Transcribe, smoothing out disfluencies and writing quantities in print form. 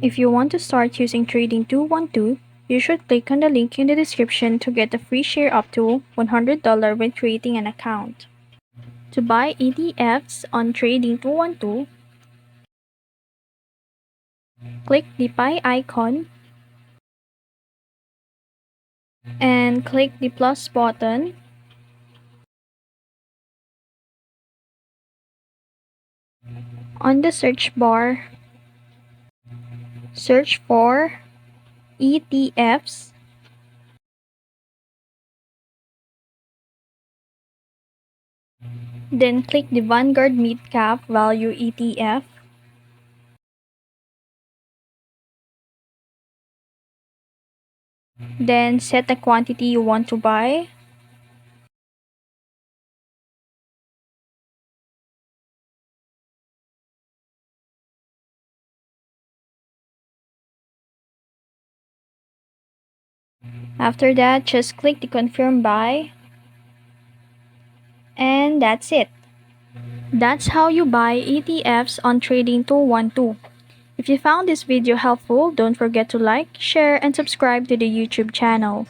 If you want to start using Trading 212, you should click on the link in the description to get a free share up to $100 when creating an account. To buy ETFs on Trading 212, click the Buy icon and click the plus button. On the search bar, search for ETFs. Then click the Vanguard Mid Cap Value ETF. Then set the quantity you want to buy. After that, just click the Confirm Buy. And that's it. That's how you buy ETFs on Trading 212. If you found this video helpful, don't forget to like, share, and subscribe to the YouTube channel.